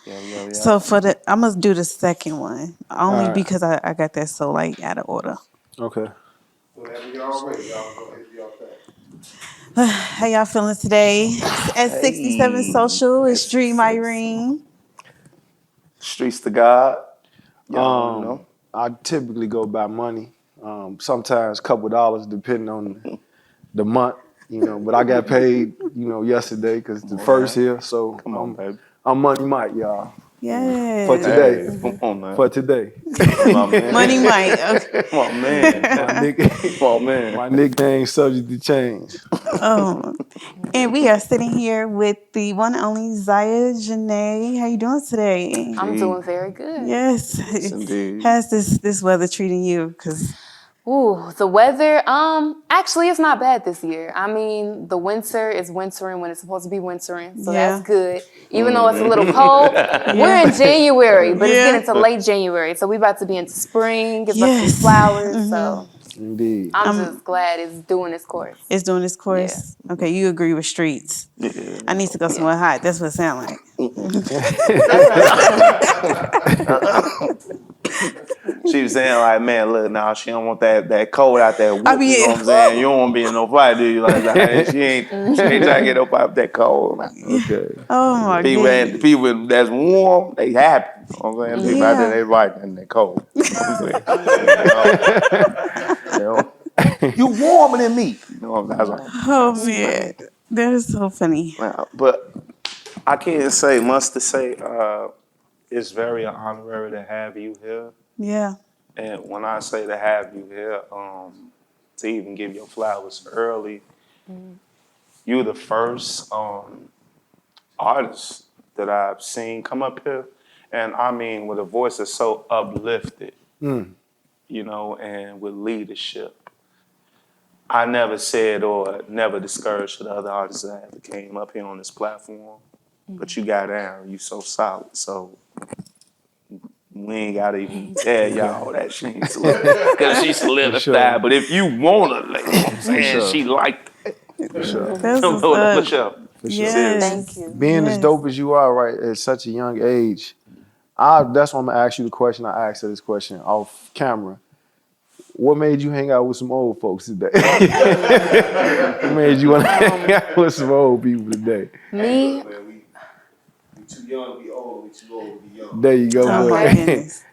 Yeah. So I'm gonna do the second one only because I got that so like out of order. Okay. Whenever y'all ready, y'all go ahead and be off that. How y'all feeling today? At 67 Social, it's Dream Irene. Streets to God. Y'all know. I typically go by money. Sometimes a couple dollars depending on the month, but I got paid, yesterday because the first here. So Come on, baby. I'm Money Mike, y'all. Yes. For today. Hey, come on, man. For today. My man. Money Mike. Okay. Come on, man. Come on, man. My nickname subject to change. And we are sitting here with the one and only Jenaye. How you doing today? I'm doing very good. Yes. Indeed. How's this weather treating you? Ooh, the weather, actually it's not bad this year. I mean, the winter is wintering when it's supposed to be wintering, so that's good. Even though it's a little cold, we're in January, but it's getting to late January, so we about to be into spring, it's about to be flowers, so Indeed. I'm just glad it's doing its course. It's doing its course? Yeah. Okay, you agree with streets. Yeah. I need to go somewhere hot. That's what it sounds like. She was saying like, man, look, now she don't want that cold out there. You know what I'm saying? You don't want to be in no fight, do you? Like she ain't trying to get no fight with that cold. Okay. Oh my God. People that's warm, they happy. You know what I'm saying? People out there, they right and they cold. You know what I'm saying? You warmer than me. You know what I'm saying? Oh man, that is so funny. But I can't say much to say. It's very honorary to have you here. Yeah. And when I say to have you here, to even give your flowers early, you're the first artist that I've seen come up here. And I mean, with a voice that's so uplifted, and with leadership. I never said or never discouraged the other artists that ever came up here on this platform. But you got down, you so solid. So we ain't gotta even tell y'all that she ain't solidified. Because she solidified. Sure. But if you want her, like, I'm saying, she liked it. For sure. For sure. Yes. Thank you. Being as dope as you are, right, at such a young age, that's why I'm gonna ask you the question I asked her this question off camera. What made you hang out with some old folks today? What made you want to hang out with some old people today? Me? We too young to be old, we too old to be young. There you go. Oh my goodness.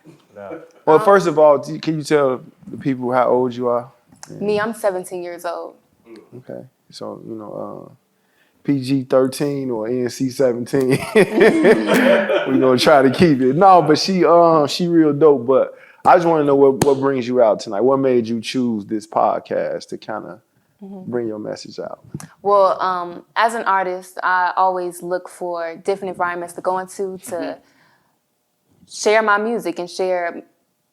Well, first of all, can you tell the people how old you are? Me, I'm 17 years old. Okay. So, PG-13 or NC-17. We're going to try to keep it. No, but she real dope. But I just want to know what brings you out tonight. What made you choose this podcast to kind of bring your message out? Well, as an artist, I always look for different environments to go into to share my music and share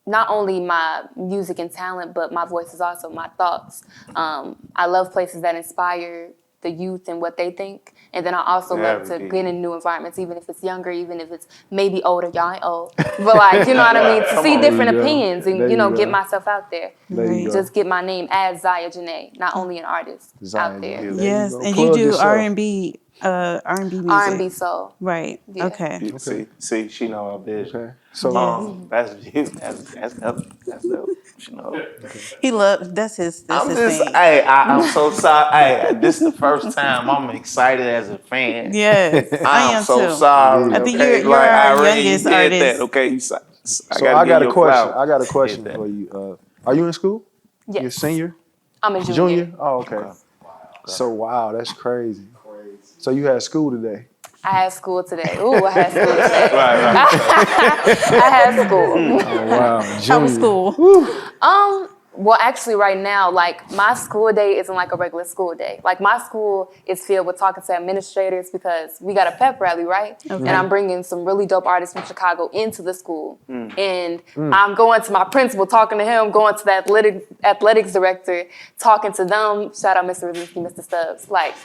not only my music and talent, but my voice is also my thoughts. I love places that inspire the youth and what they think. And then I also love to get in new environments, even if it's younger, even if it's maybe older. Y'all ain't old. But like, you know what I mean? To see different opinions and, get myself out there. Just get my name as Jenaye, not only an artist out there. Yes, and you do R&B music. R&B soul. Right. Yeah. Okay. See, she know her business. Okay. So that's dope. She know. He loves. That's his thing. I'm so sorry. Hey, this is the first time I'm excited as a fan. Yes, I am so too. sorry. I think okay? you're our I youngest artist. that. Okay, so I got a question. I got a question for you. Are you in school? Yes. You're a senior? I'm a junior. Oh, okay. So wow, that's crazy. So you had school today? I had school today. Ooh, I had school today. Right. I had school. Oh wow. How was school? Well, actually, right now, like, my school day isn't like a regular school day. Like, my school is filled with talking to administrators because we got a pep rally, right? Okay. And I'm bringing some really dope artists from Chicago into the school. And I'm going to my principal, talking to him, going to the athletics director, talking to them. Shout out Mr. Rosinsky, Mr. Stubbs. Like,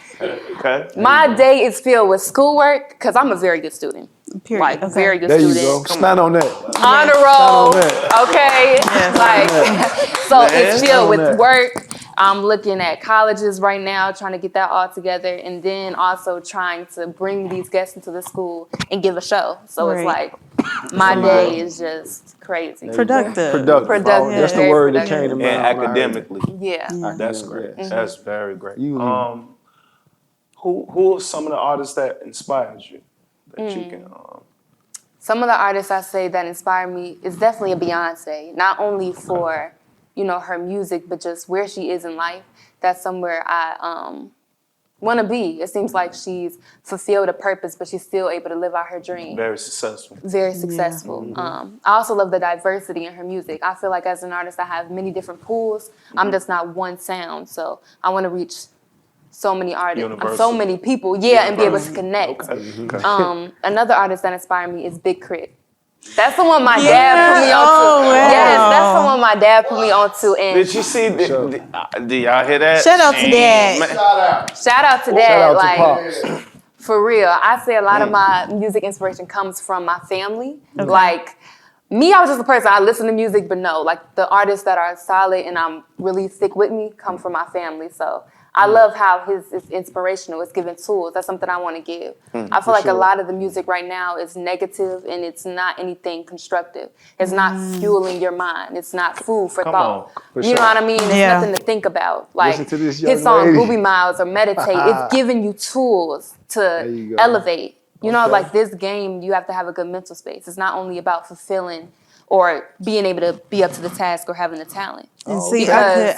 my day is filled with schoolwork because I'm a very good student. Period. Like, very good there student. You go. Stand on that. Honor roll. Okay. Like, so it's filled with work. I'm looking at colleges right now, trying to get that all together, and then also trying to bring these guests into the school and give a show. So it's Right. like my day is just crazy. Productive. Productive. That's the Very word that productive. came to And mind. when I heard that. academically. Yeah. That's Yeah, great. yeah. That's very great. You- Who are some of the artists that inspired you? That you can Some of the artists I say that inspire me is definitely a Beyonce. Not only for, her music, but just where she is in life. That's somewhere I want to be. It seems like she's fulfilled a purpose, but she's still able to live out her dream. very successful. Very successful. I also love the diversity in her music. I feel like as an artist, I have many different pools. I'm just not one sound. So I want to reach so many artists, Universal. so many people, and be able to connect. Okay. Another artist that inspired me is Big Crit. That's the one my dad put me onto. Oh, wow. Yes, that's the one my dad put me onto. And Did you see? Did y'all hear that? Shout out to Dad. Man. Shout out. shout out to Shout dad. out to Like, Pops. for real, I say a lot of my music inspiration comes from my family. Like, me, I was just a person. I listen to music, but no, like the artists that are solid and I'm really stick with me come from my family. So I love how his is inspirational. It's giving tools. That's something I want to give. I feel like a lot of the music right now is negative and it's not anything constructive. It's not fueling your mind. It's not food for thought. on. You know what I mean? It's Yeah. nothing to think about. Like Listen to this young his song lady. Ruby Miles or Meditate. It's giving you tools There you to go. elevate. You know, Okay. like this game, you have to have a good mental space. It's not only about fulfilling or being able to be up to the task or having the talent. And see, Because-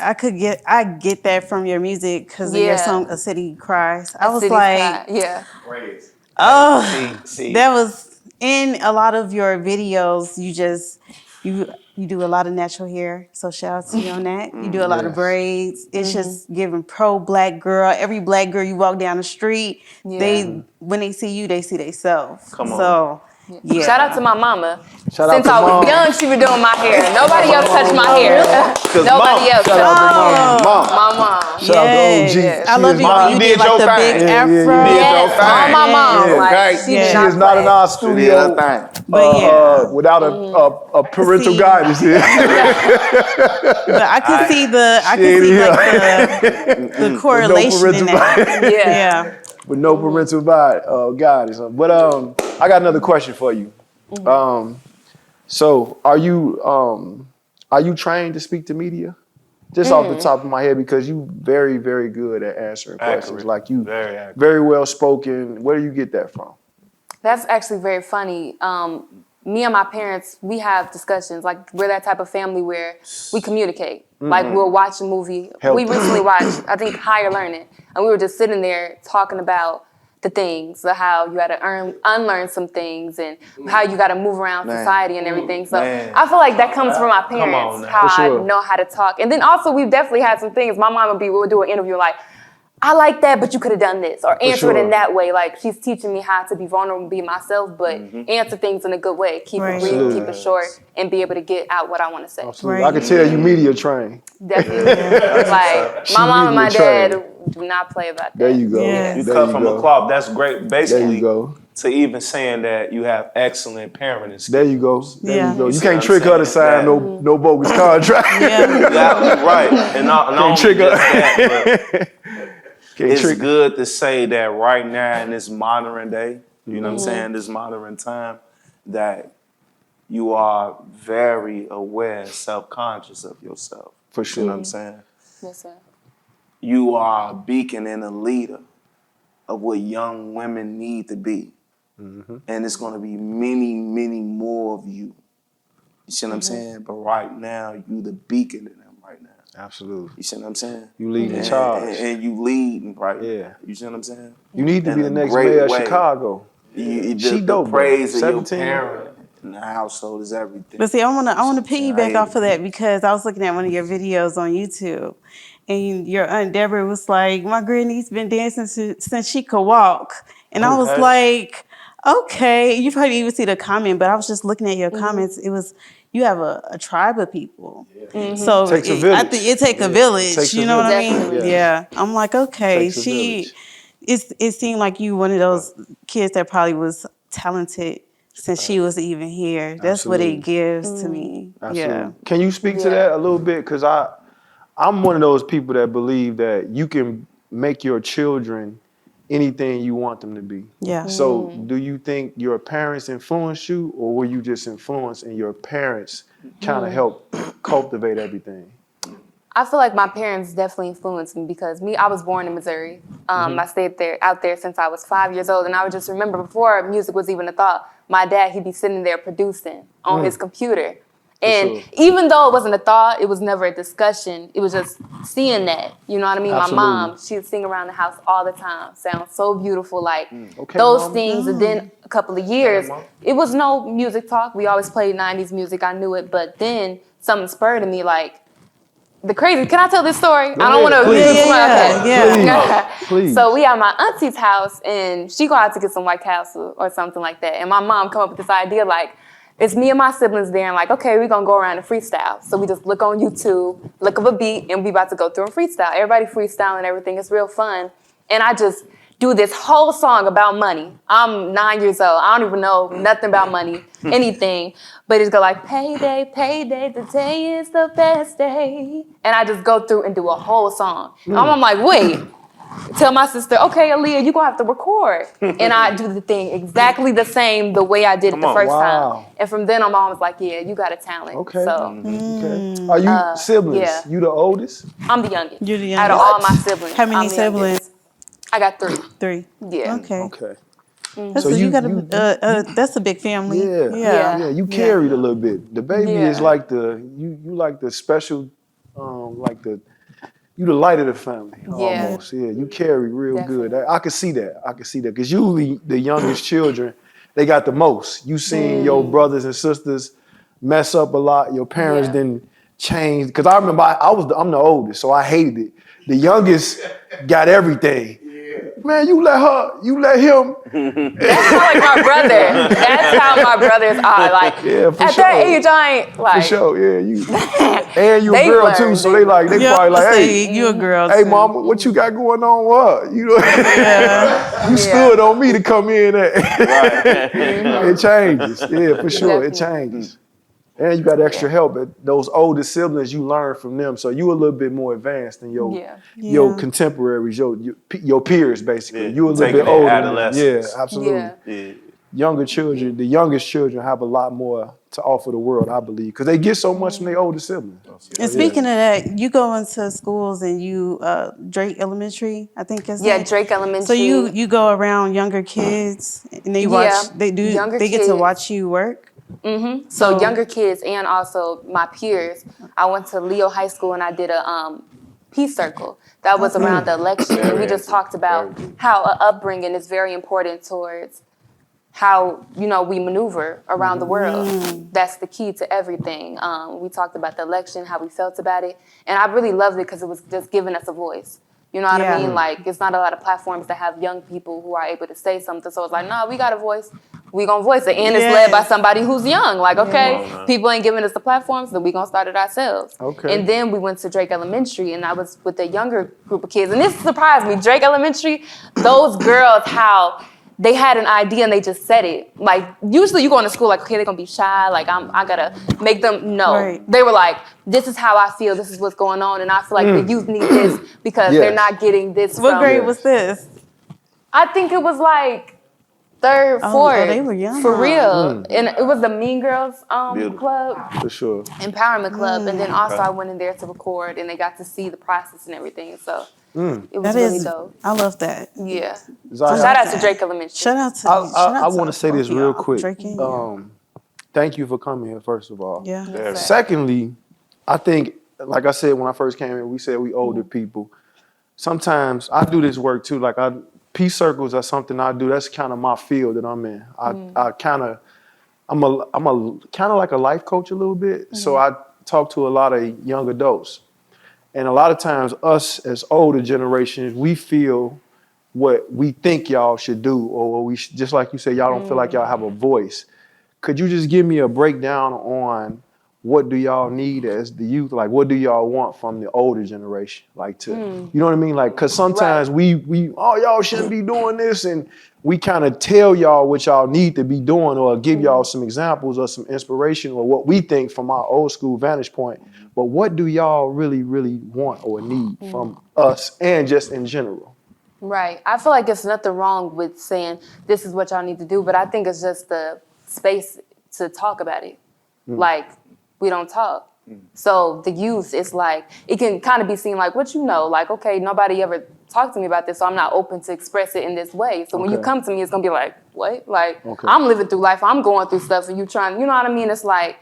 I get that from your music because of your Yeah. song "A City Cries." I was City like, Sky, yeah. Praise. oh, See. that was in a lot of your videos. You do a lot of natural hair, so shout out to you on that. You do a lot of Yes. braids. It's just giving pro black girl. Every black girl you walk down the street, Yeah. when they see you, they see themselves. Come on. So yeah. Shout out to my mama. Shout out Since to I was Mom. young, she was doing my hair. Nobody else touched my hair. Nobody Mom- else. Shout out to Mom. My mom. Shout out to Yes. OG. I She love is you not- when you did did like your the thing. big Yeah, yeah, afro. yeah. You did Yes, your all thing. my mom. Yeah, Like, okay. she Yeah. did She not is not play. in our She did studio her thing. But yeah. without a parental See. guidance here. But I could see the correlation in that. Yeah. Yeah. With no parental guidance. But I got another question for you. So are you trained to speak to media? Just off the top of my head, because you very, very good at answering questions. Accurate. Like you Very accurate. very well spoken. Where do you get that from? That's actually very funny. Me and my parents, we have discussions. Like, we're that type of family where we communicate. Like, we'll watch a movie. Healthy. We recently watched, I think, Higher Learning. And we were just sitting there talking about the things, how you got to unlearn some things and how you got to move around society and everything. So Man. I feel like that comes from my parents, on now. how For sure. I know how to talk. And then also, we've definitely had some things. My mom we'll do an interview like, I like that, but you could have done this, or answer it sure. in that way. Like, she's teaching me how to be vulnerable and be myself, but answer things in a good way. Keep Right. it brief, Absolutely. keep it short, and be able to get out what I want to say. Absolutely. Right. I can tell you media trained. Definitely. Like, She my mom and my media dad trained. do not play about that. There you go. Yes. You There cut you from go. a cloth. That's great. There Basically, you go. to even saying that you have excellent parenting skills. There you go. There Yeah. you go. You see can't what I'm trick her to saying? sign no bogus contract. Yeah. Yeah, right. And not only trick her. just that, but Can't it's trick. good to say that right now in this modern day, you know what I'm saying, this modern time, that you are very aware and self-conscious of yourself. For You sure. know what I'm saying? Yes, sir. You are a beacon and a leader of what young women need to be. And it's going to be many, many more of you. You see what I'm saying? But right now, you the beacon in them right now. Absolutely. You see what I'm saying? You lead the And- charge. And you lead right Yeah. now. You see what I'm saying? You need to In be the a next great mayor of way. Chicago. She The dope, bro. praise of your 17. parent in the household is everything. But see, I wanna piggyback Yeah. off of that because I was looking at one of your videos on YouTube, and your aunt Deborah was like, "My granny's been dancing since she could walk," and I was Okay. like, "Okay." You probably even see the comment, but I was just looking at your comments. It was you have a tribe of people, so Takes a I village. think it takes a Yeah. village. Takes a You know what I mean? village. Yeah. I'm like, okay, Takes a village. It seemed like you one of those kids that probably was talented since she was even here. That's what Absolutely. it gives to me. Absolutely. Yeah. Can you speak to Yeah. that a little bit? Because I I'm one of those people that believe that you can make your children anything you want them to be. Yeah. So do you think your parents influenced you, or were you just influenced and your parents kind of help cultivate everything? I feel like my parents definitely influenced me because I was born in Missouri. I stayed out there since I was 5 years old. And I would just remember before music was even a thought, my dad, he'd be sitting there producing on his computer. And sure. even though it wasn't a thought, it was never a discussion. It was just seeing that, you know what I mean? Absolutely. My mom, she'd sing around the house all the time. Sounds so beautiful, like Okay, those Mama. things. And then a couple of years, Mama. it was no music talk. We always played 90s music. I knew it. But then something spurred in me, like, the crazy. Can I tell this story? I don't want to. Please. Yeah. Please. So we at my auntie's house, and she go out to get some White Castle or something like that. And my mom come up with this idea, like, it's me and my siblings there, and like, okay, we're gonna go around and freestyle. So we just look on YouTube, look up a beat, and we about to go through and freestyle. Everybody freestyling, everything. It's real fun. And I just do this whole song about money. I'm 9 years old. I don't even know nothing about money, anything. But it's go like, payday, payday, the day is the best day. And I just go through and do a whole song. I'm like, wait. Tell my sister, okay, Aaliyah, you're going to have to record. And I do the thing exactly the same the way I did it the first time. And from then on, my mom was like, yeah, you got a talent. Okay. So Okay. Are you siblings? yeah. You the oldest? I'm the youngest. You're the Out youngest. of all my siblings. How many I'm the siblings? youngest. I got 3. 3. Yeah. Okay. Okay. That's So you got that's a big family. Yeah. Yeah. You carried a little bit. The baby Yeah. is like you like the special, you the light of the family almost. Yeah, you carry real Definitely. good. I can see that. Because usually the youngest children, they got the most. You seen your brothers and sisters mess up a lot. Your parents Yeah. didn't change. Because I remember I'm the oldest, so I hated it. The youngest got everything. Man, you let him. That's how, like, my brother. That's how my brothers are. Like, Yeah, for at sure. that age, I ain't, like. For sure, yeah. And you a They girl too, learned. so they probably like, hey, you a girl. hey, too. mama, what you got going on? What? You know, you stood on me to come in. It changes. Yeah, for sure. It Definitely. changes. And you got extra help. But those older siblings, you learn from them. So you a little bit more advanced than your Yeah. contemporaries, your peers, basically. Yeah, You a little taking bit their older. adolescence. Yeah, absolutely. Yeah. Yeah. Younger children, the youngest children have a lot more to offer the world, I believe, because they get so much from their older siblings. And speaking of that, you go into schools and you Drake Elementary, I think is Yeah, it? Drake Elementary. So you go around younger kids and they watch they younger get to kids. watch you work. So younger kids and also my peers. I went to Leo High School and I did a peace circle. That was around the election. And we just talked about how upbringing is very important towards how, we maneuver around the world. That's the key to everything. We talked about the election, how we felt about it. And I really loved it because it was just giving us a voice. You know what I mean? Like, it's not a lot of platforms that have young people who are able to say something. So it's like, nah, we got a voice. We gonna voice it. And it's led by somebody who's young. Like, okay, people ain't giving us the platforms, then we gonna start it ourselves. Okay. And then we went to Drake Elementary, and I was with a younger group of kids. And this surprised me. Drake Elementary, those girls, how they had an idea and they just said it. Like, usually you go into school like, okay, they're gonna be shy. Like, I gotta make them know. Right. They were like, this is how I feel. This is what's going on. And I feel like the youth need this because they're not getting this What from. grade was this? I think it was like 3rd, 4th. they were young. For real. And it was the Mean Girls Club, For sure. Empowerment Club. And then also I went in there to record and they got to see the process and everything. So it was That really is, dope. I love that. Yeah. Zaya, Shout out to Drake Elementary. Shout out to I want to say this real quick. Drake and you. Thank you for coming here, first of all. Yeah. Secondly, I think, like I said when I first came in, we said we older people. Sometimes I do this work too. Like peace circles are something I do. That's kind of my field that I'm in. I'm a kind of like a life coach a little bit. So I talk to a lot of young adults. And a lot of times us as older generations, we feel what we think y'all should do, or just like you said, y'all don't feel like y'all have a voice. Could you just give me a breakdown on what do y'all need as the youth? Like, what do y'all want from the older generation? Like to, you know what I mean? Like, cause sometimes we, y'all shouldn't be doing this. And we kind of tell y'all what y'all need to be doing or give y'all some examples or some inspiration or what we think from our old school vantage point. But what do y'all really, really want or need from us and just in general? Right. I feel like it's nothing wrong with saying this is what y'all need to do, but I think it's just the space to talk about it. Like, we don't talk. So the youth, it's like, it can kind of be seen like, what you know, like, okay, nobody ever talked to me about this, so I'm not open to express it in this way. So when you come to me, it's gonna be like, what? Like, I'm living through life, I'm going through stuff, and you trying, you know what I mean? It's like,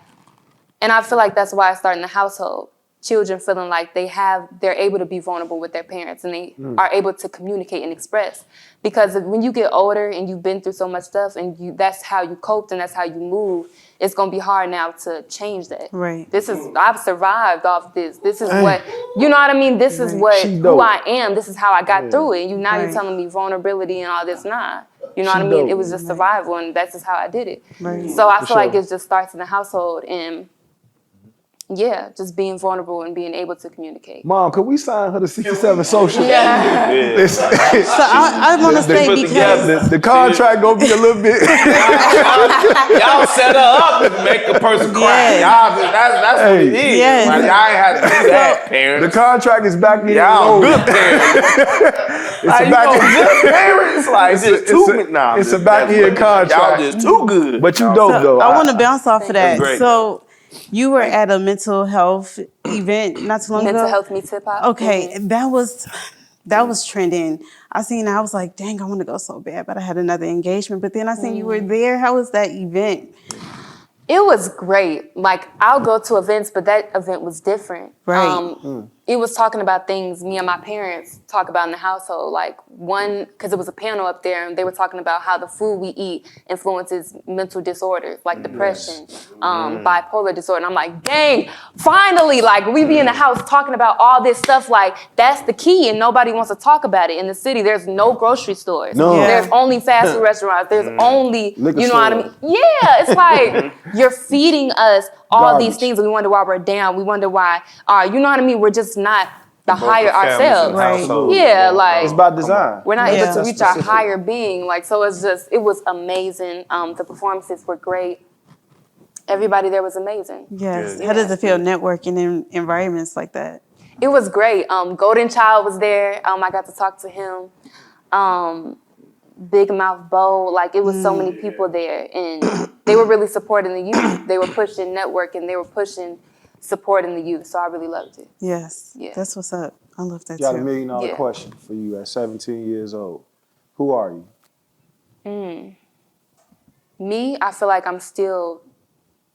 and I feel like that's why I start in the household. Children feeling like they're able to be vulnerable with their parents and they are able to communicate and express. Because when you get older and you've been through so much stuff and that's how you coped and that's how you move, it's gonna be hard now to change that. Right. I've survived off this. This is what, you know what I mean? This is who I am. This is how I got through it. And now you're telling me vulnerability and all this, nah. You know what I mean? It was just survival and that's just how I did it. Right. So I feel like it just starts in the household and yeah, just being vulnerable and being able to communicate. Mom, could we sign her to 67 Social? Yeah. So I want to say because the contract gonna be a little bit. Y'all set her up to make a person cry. Y'all, that's what it is. Yes. Like, y'all ain't had to do that, parents. The contract is back in. Y'all good parents. Like, good parents. Like, It's a back-end contract. Y'all just too good. But you dope though. I want to bounce off of that. great. So you were at a mental health event not too long ago. Mental health meets hip hop. Okay, that was trending. I seen. I was like, dang, I want to go so bad, but I had another engagement. But then I seen you were there. How was that event? It was great. Like, I'll go to events, but that event was different. Right. It was talking about things me and my parents talk about in the household. Like, one, because it was a panel up there, and they were talking about how the food we eat influences mental disorders, like depression, bipolar disorder. And I'm like, dang, finally, like, we be in the house talking about all this stuff. Like, that's the key, and nobody wants to talk about it. In the city, there's no grocery stores. No. Yeah. There's only fast food restaurants. There's only, Liquor you know what I store. mean? Yeah, it's like, you're feeding us all Garbage. these things, and we wonder why we're down. We wonder why, you know what I mean? We're just not the higher Families and ourselves. Right. households. Yeah, like, It's by design. we're not Yeah. able to reach our higher being. Like, so it was amazing. The performances were great. Everybody there was amazing. Yes. Yeah. How does it feel networking in environments like that? It was great. Golden Child was there. I got to talk to him. Big Mouth Bo, like, it was so many people there, and they were really supporting the youth. They were pushing networking. They were pushing supporting the youth. So I really loved it. Yes. Yeah. That's what's up. I love that Got too. $1 million Yeah. question for you at 17 years old. Who are you? Me, I feel like I'm still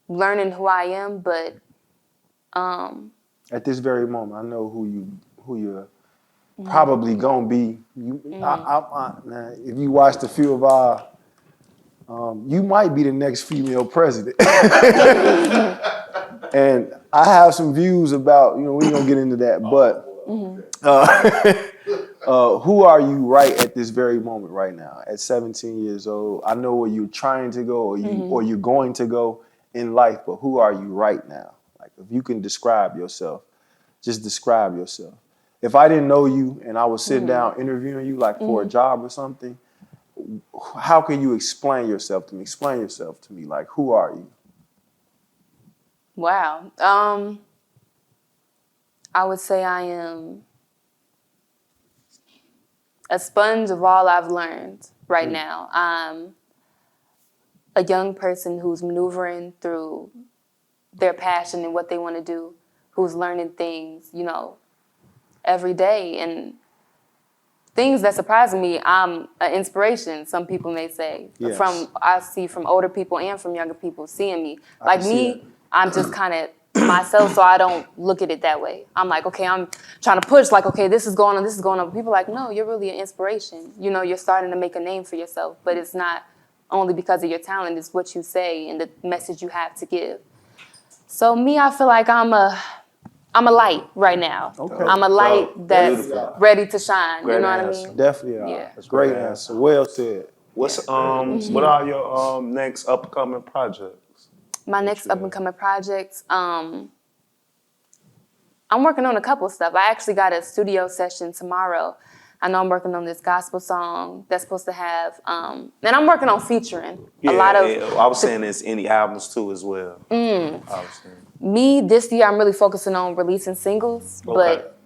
learning who I am, but At this very moment, I know who you're probably gonna be. Now, if you watched a few of our, you might be the next female president. And I have some views about, we don't get into that, but who are you right at this very moment right now? At 17 years old, I know where you're trying to go or you're going to go in life, but who are you right now? Like, if you can describe yourself, just describe yourself. If I didn't know you and I was sitting down interviewing you, like for a job or something, how can you explain yourself to me? Explain yourself to me. Like, who are you? wow. I would say I am a sponge of all I've learned right now. I'm a young person who's maneuvering through their passion and what they want to do, who's learning things, every day. And things that surprise me, I'm an inspiration, some people may say. Yes. I see from older people and from younger people seeing me. I Like can see me, that. I'm just kind of myself, so I don't look at it that way. I'm like, okay, I'm trying to push, like, okay, this is going on, this is going on. But people are like, no, you're really an inspiration. You're starting to make a name for yourself, but it's not only because of your talent, it's what you say and the message you have to give. So me, I feel like I'm a light right now. Okay. I'm a light that's Beautiful. ready to shine. Great You know what answer. I mean? Definitely are. Yeah. That's a great Great answer. Well said. What are your next upcoming projects? My next up and coming projects. I'm working on a couple of stuff. I actually got a studio session tomorrow. I know I'm working on this gospel song that's supposed to have, and I'm working on featuring a lot of. I was saying there's any albums too as well. I was saying. Me, this year, I'm really focusing on releasing singles, but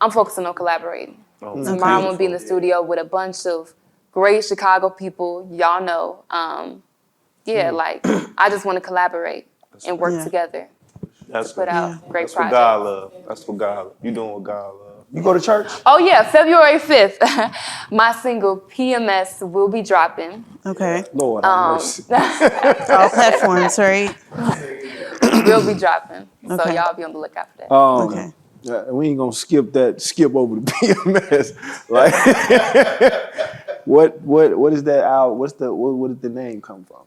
I'm focusing on collaborating. Oh, Tomorrow I'm going to be in the studio with a bunch of great Chicago people, y'all know. Like, I just want to collaborate and work together That's to put out great that's what projects. God love. That's what God love. You doing what God love. You go to church? Oh, yeah, February 5th, my single PMS will be dropping. Okay. Lord have mercy. All platforms, right? Will be dropping. So Okay. y'all be on the lookout for that. Okay. We ain't gonna skip over the PMS. Like, what is that out? Where did the name come from?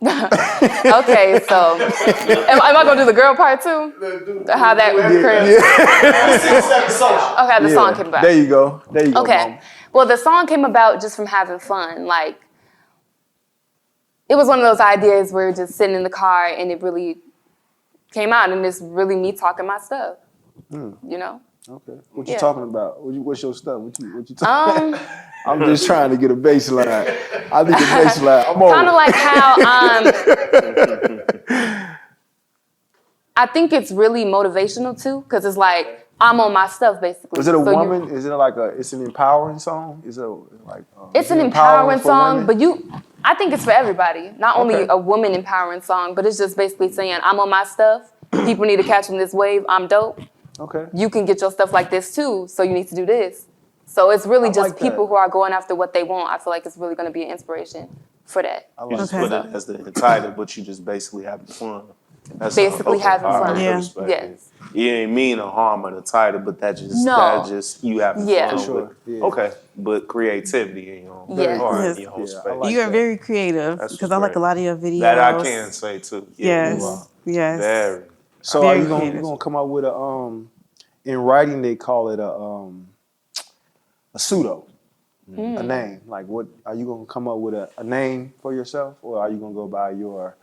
Okay, so am I gonna do the girl part too? How that occurs? Okay, the song came about. There you go. Okay, Mom. well, the song came about just from having fun. Like, it was one of those ideas where just sitting in the car and it really came out, and it's really me talking my stuff. You know? Okay. What you talking about? What's your stuff? What you talking? Um, I'm just trying to get a baseline. I need a baseline. I'm on. kind of like how I think it's really motivational too, because it's like I'm on my stuff basically. Is it a So woman? Is it like it's an empowering song? Is it like? It's an empowering for song, women? but I think it's for everybody. Not only a woman empowering song, but it's just basically saying I'm on my stuff. People need to catch on this wave. I'm dope. Okay. You can get your stuff like this too, so you need to do this. So it's really just like that. people who are going after what they want. I feel like it's really going to be an inspiration for that. You just Okay. put it as the entitled, but you just basically having fun. That's Basically having all right, fun. I Yeah. respect Yes. it. You ain't mean no harm in the title, but that just you having Yeah. fun For sure. with. Yeah. Okay, but creativity in your own Yes. heart, Yes. in your own Yeah, I space. like You are that. very creative That's because I like great. a lot of your videos. That I can say too. Yeah, you are. Yes. Yes. Very. So Very are you creative. gonna come up with a in writing they call it a pseudo, a name. Like what are you gonna come up with a name for yourself, or are you gonna go by your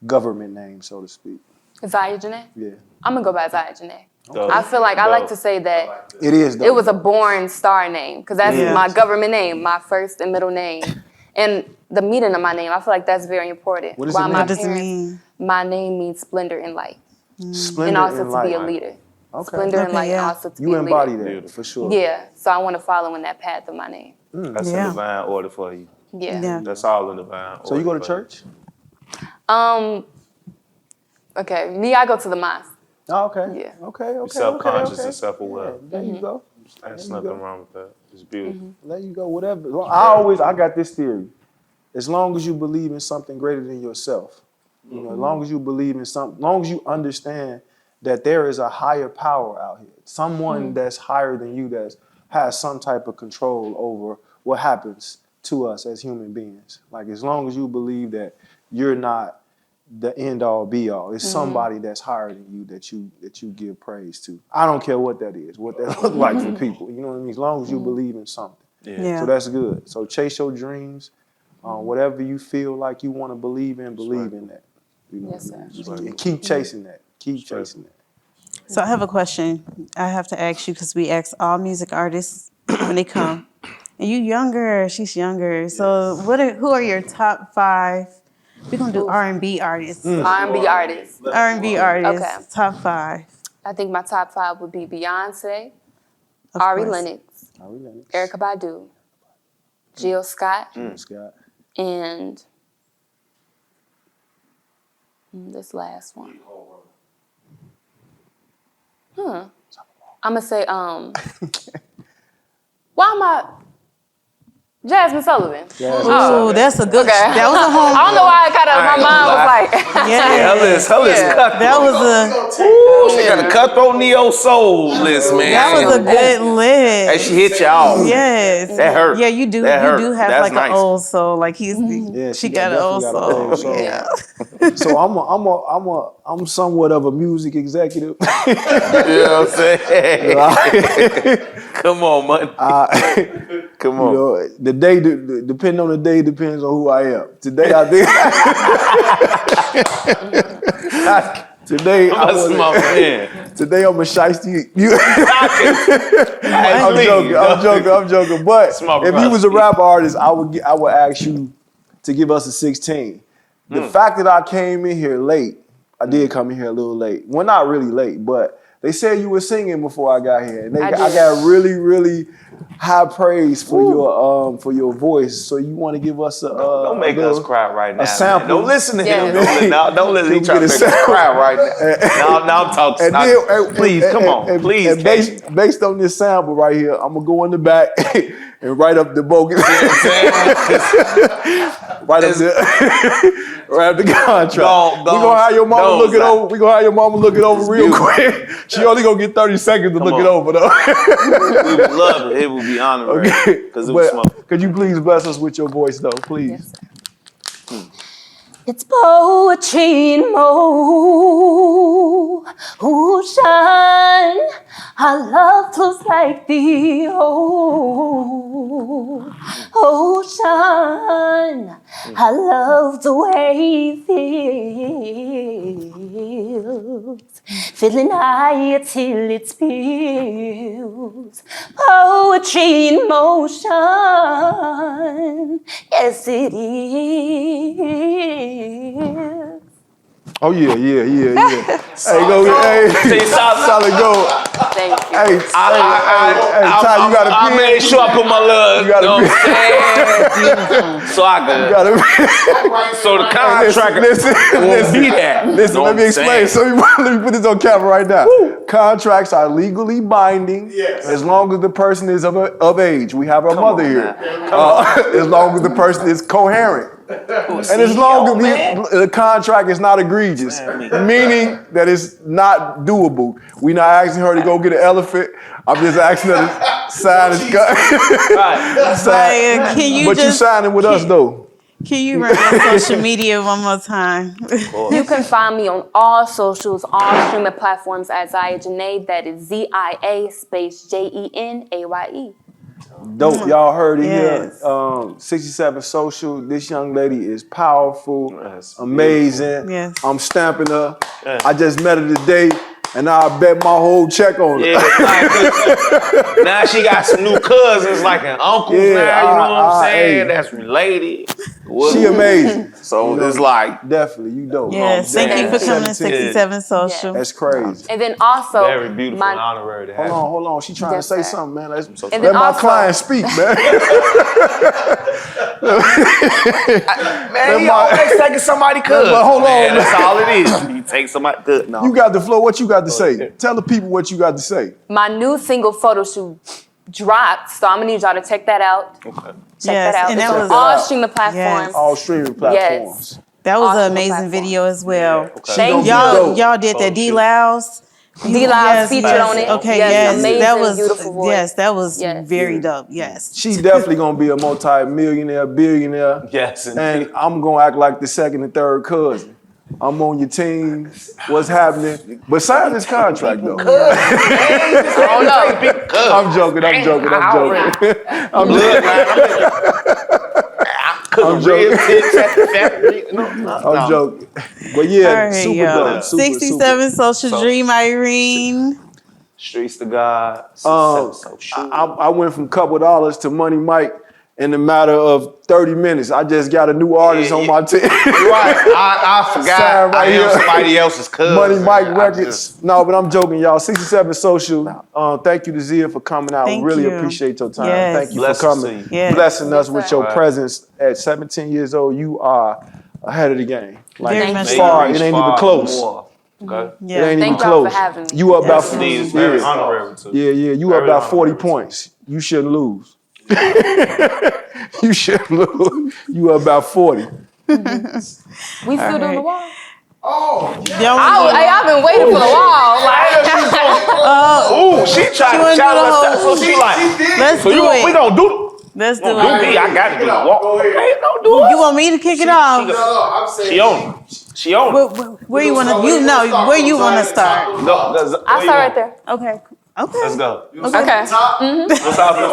government name, so to speak? Zaya Jenaye? Yeah. I'm going to go by Zaya Jenaye. Dope. I feel like I like Dope. to say that It is though. it was a born star name because that's Yeah. my government name, my first and middle name. And the meaning of my name, I feel like that's very important. What does While it mean? my What does it parents- mean? My name means splendor and light. Splendor And also and to light. be a leader. Okay. Splendor and Okay, light, yeah. also to You be a embody leader. that Beautiful. for sure. Yeah, so I want to follow in that path of my name. That's Yeah. a divine order for you. Yeah. Yeah. That's all in divine order. So you go to for church? Okay, me, I go to the mosque. Oh, okay. Yeah. Okay. You self-conscious okay. and self-aware. There you go. There's There you nothing go. wrong with that. It's beautiful. There you go. Whatever. I got this theory. As long as you believe in something greater than yourself, you know, as long as you believe in something, as long as you understand that there is a higher power out here, someone that's higher than you that has some type of control over what happens to us as human beings. Like as long as you believe that you're not the end all be all, it's somebody that's higher than you that you give praise to. I don't care what that is, what that look like for people. You know what I mean? As long as you believe in something. Yeah. So that's good. So chase your dreams. Whatever you feel like you want to believe in that. You know, Yes, sir. and keep chasing that. Keep chasing that. So I have a question I have to ask you because we ask all music artists when they come. And you younger, she's younger. So who are your top 5? We're gonna do R&B artists. R&B artists. R&B artists. Okay. Top 5. I think my top 5 would be Beyonce, Of Ari course. Lennox, Erykah Badu, Jill Scott, Scott. and this last one. I'm gonna say why am I Jasmine Sullivan? Oh, that's a good. Okay. That was a home. I don't know why my mind was like Yeah, Hell is Yeah. cut. that was a Ooh, she got a cutthroat neo soul list, man. that was a good Hey, list. she hit y'all. Yes, That hurt. Yeah, you do. That you hurt. do have That's like nice. an old soul. Like Yeah, she got an old definitely got an old soul. soul. Yeah. So I'm somewhat of a music executive. You know what I'm saying? Come on, man. Come You on. know, the day, depending on the day, depends on who I am. Today, I think. Today, I'm a small man. Today, I'm a shiesty. I'm I'm joking. But Small if you brother. was a rap artist, I would ask you to give us a 16. The fact that I came in here late, I did come in here a little late. Well, not really late, but they said you were singing before I got here. And I got really, really high praise for your voice. So you want to give us a Don't make us cry right now. a sample. Man. Don't listen to him. Yes. Don't listen. He Can trying we to get make a us sample? cry right now. Now I'm talking. Please, come on. Please. Based on this sample right here, I'm gonna go in the back and write up the bogus. Write up the contract. We gonna have your mama look it over. We gonna have your mama look it over real quick. She only gonna get 30 seconds to look it over though. We would love it. It would be honorary. Because it was smoke. Could you please bless us with your voice though, please? Yes. It's poetry in motion. Our love flows like the ocean. I love the way it feels. Feeling higher till it spills. Poetry in motion. Yes, it is. Oh yeah. Hey, go, hey, solid gold. Thank you. Hey, Ty, you got a I pen? made sure I put my love. You got a pen. So I could. So the contractor won't be there. Listen, let me explain. So let me put this on camera right now. Contracts are legally binding as long as the person is of age. We have our mother here. As long as the person is coherent. And as long as the contract is not egregious, meaning that it's not doable. We're not asking her to go get an elephant. I'm just asking her to sign his Can you But you signing with us though. Can you run your social media one more time? You can find me on all socials, all streaming platforms as Jenaye. That is ZIA space JENAYE. Dope, y'all heard it Yes. here. 67 Social. This young lady is powerful, Yes, amazing. Yes. I'm stamping her. Yes. I just met her today, and I bet my whole check on her. Yeah, now she got some new cousins like an uncle now, you know what I'm saying? hey. That's related. She amazing. So it's like Definitely, you dope. Yes, thank you for coming to 67 Social. That's crazy. And then also, very beautiful and honorary to have. Hold on. She trying Yes, to say sir. something, man. Let And then my also- client speak, man. Man, he always taking somebody good. But hold on, man. man. That's all it is. He takes somebody good. No. You got the flow. What you got to say? Tell the people what you got to say. my new single photo shoot dropped, so I'm gonna need y'all to check that out. Okay. Check Yes, that out. and It's that on was- all streaming platforms. All streaming platforms. That was Awesome an amazing platform. video as well. Okay. Thank you. Y'all did that D-Louse. D-Louse featured on it. Okay, Yes, yes. amazing, That was beautiful voice. yes, that was Yes. very dope. Yes. She's definitely gonna be a multi-millionaire, billionaire. Yes, And indeed. I'm gonna act like the second and third cousin. I'm on your team. What's happening? But sign this contract though. I don't know. I'm joking. I'm joking. I'm joking. ribs at the factory. No. I'm joking. But yeah, All right, super y'all. dope. Super, 67 Social So- Dream Irene. Streets to God. So I went from couple dollars to Money Mike in a matter of 30 minutes. I just got a new artist on my team. Right. I Sign forgot. right I am here. somebody else's cousin. Money Mike I Records. just- No, but I'm joking, y'all. 67 Social. Thank you to Zia for coming out. Thank Really you. appreciate your time. Yes. Thank you Blessings for to coming. you. Yes. Blessing us Yes, with sir. your Right. presence. At 17 years old, you are ahead of the game. Like Very much far, Maybe it reach ain't far even close. more. Okay. It Yeah. ain't Thank even y'all for close. having me. You up about Yes. Indeed, it's 40. very Yeah. honorary too. Yeah, you Very up about 40 honorary. points. You shouldn't lose. You shouldn't lose. You up about 40. We still doing the right. wall. Y'all I've been waiting for the wall. Like, Ooh, she tried wanna to do challenge the us. whole- So she like, let's so do we it. gonna do Let's do do it. me. I gotta do the walk. Go ahead. Okay, don't do it. You want me to kick it off? No, I'm saying She on it. She on it. Where you want to? You know where you want to start? No, 'cause- I start right there. Okay. Okay. Let's go. Okay. What's up from the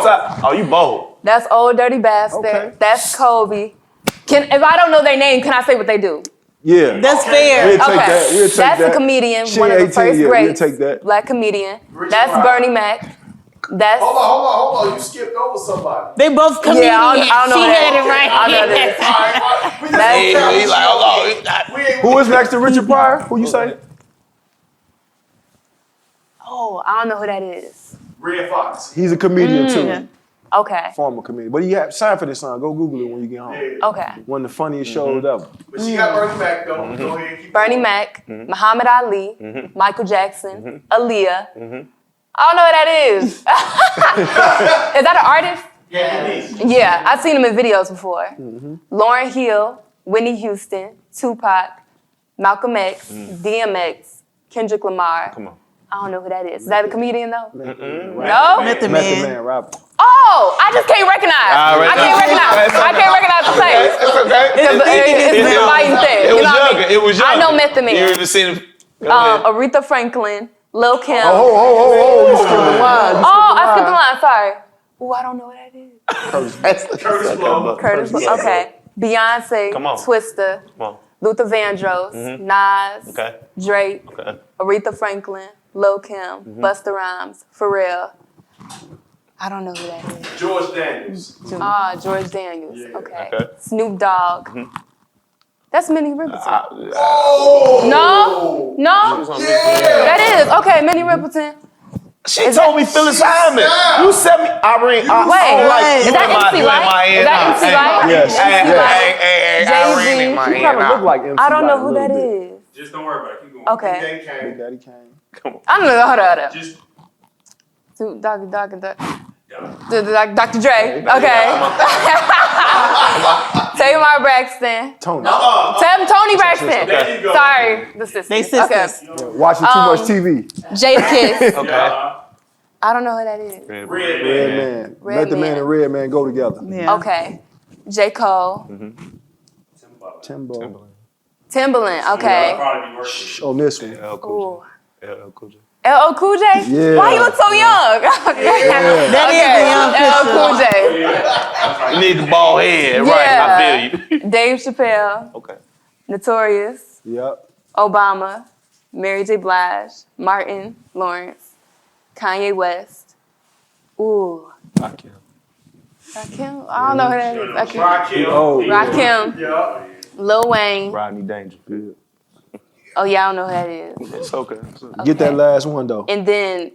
top? Oh, you bold. That's Old Dirty Bastard. Okay. That's Kobe. If I don't know their name, can I say what they do? Yeah. That's fair. We'll take Okay. that. We'll take That's that. a comedian, She one of the 18, first yeah, great we'll take that. black comedian. Richard That's Pryor. Bernie Mac. That's Hold on. You skipped over somebody. They both comedians. yeah, I don't know She that. had it right. I know that. All right, we just That's- don't count. He's like, hold on. We ain't- Who is next to Richard Pryor? Who you say? Oh, I don't know who that is. Red Fox. He's a comedian too. Okay. Former comedian. But he had signed for this song. Go Google it when you get home. Yeah. Okay. One of the funniest shows ever. But she got Bernie Mac though. Go ahead. Keep Bernie going. Mac, Muhammad Ali, Michael Jackson, Aaliyah. I don't know who that is. Is that an artist? Yeah. Yeah, I've seen him in videos before. Lauryn Hill, Whitney Houston, Tupac, Malcolm X, DMX, Kendrick Lamar. Come on. I don't know who that is. Is that a comedian though? No? Method Method Man. Man, rapper. Oh, I just can't recognize. All right. I can't recognize. I can't recognize the face. It's okay. It's the biting thing. It You was know what I mean? younger. It was younger. I know Method Man. You ever seen him? Go ahead. Aretha Franklin, Lil Kim. Oh, you skipped the line. Oh, I skipped the line. Sorry. Ooh, I don't know what that is. Curtis Blow. Curtis. Okay. Beyonce. Come on. Twista. Come on. Luther Vandross. Nas. Okay. Drake. Okay. Aretha Franklin. Lil Kim. Busta Rhymes. Pharrell. I don't know who that is. George Daniels. George Daniels. Yeah. Okay. Okay. Snoop Dogg. That's Minnie Riperton. Oh. No. That is. Okay, Minnie Riperton. She told me Phyllis Hyman. You said me. Irene. Wait, is that MC Light? Is that MC Light? Yes. Hey, Jay-Z. Irene in my He ear. probably look like MC I don't know Light a who that little bit. is. Just don't worry about it. Keep going. Okay. They came. Big Daddy Kane. I don't know. Hold on. Just Dr. Dre. Okay. Tamar Braxton. Tony. Tony Braxton. There you go. Sorry, the sisters. They sisters. Okay. Watching too much TV. Jada Kiss. Okay. I don't know who that is. Red Red Man. Man. Red Method Man Man. and Red Man go together. Yeah. Okay. J. Cole. Timbo. Timbaland. I'll Okay. probably be working. On this one. LL Ooh. Cool J. LL Cool J. LL Cool J? Yeah. Why you look so young? That is a young LL picture. Cool J. You need the bald head, right? I feel you. Dave Chappelle. Okay. Notorious. Yep. Obama. Mary J. Blige. Martin Lawrence. Kanye West. Ooh. Rakim. Rakim? I don't know who that is. Rakim. Rakim. Oh. Rakim. Yeah. Lil Wayne. Rodney Dangerfield. Oh, yeah, I don't know who that is. It's okay. It's okay. Get that last one though. And then,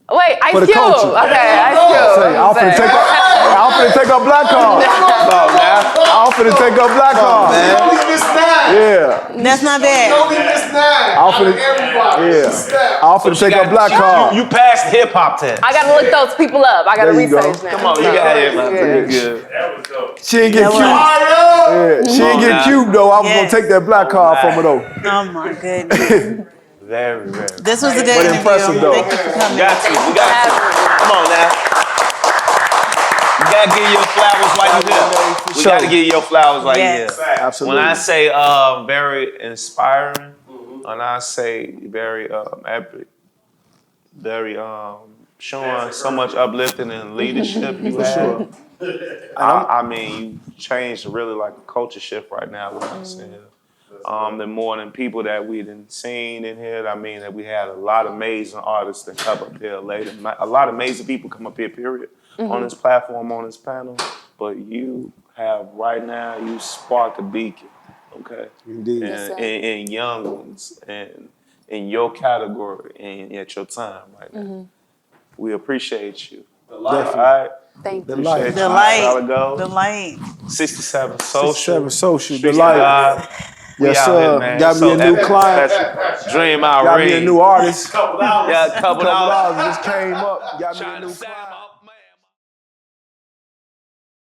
wait, Ice For the Cube. culture. Okay, Ice Cube. Say, I'm finna take up Black Card. I'm finna take up Black Card. You only missed 9. Yeah. That's not You bad. only missed 9. I'm Out of finna- everybody. Yeah. She snapped. I'm finna take up Black Card. You passed hip hop test. I gotta look those people up. I gotta There you go. research them. Come on, you got it. Yeah. Pretty good. That was dope. She didn't get cute. Mario. Yeah, she didn't on get now. cute though. I was Yes. gonna take that Black Card from her though. Oh my goodness. Very, very. This was a good But interview. impressive, though. Thank you for coming. We got to. Come on now. You gotta give your flowers while you're here. We Sure. gotta give your flowers while you're Yes. here. Absolutely. When I say very inspiring, when I say very epic, very showing so much uplifting and leadership you have. I mean, you changed really like a culture shift right now with us in here. The more than people that we done seen in here, I mean that we had a lot of amazing artists that come up here later. A lot of amazing people come up here, period, on this platform, on this panel. But you have right now, you sparked a beacon, okay? Indeed. In young ones and in your category and at your time right now. We appreciate you. All right? Thank The you. light. The light. Solid gold. The light. 67 social. 7 social. The Streets light. alive. We Yes, out sir. here, man. Got me a new epic. client. That's Dream out Got me a new artist. Couple hours. Yeah, a couple Couple dollars. dollars just came up. Got me a Trying to new sell client. my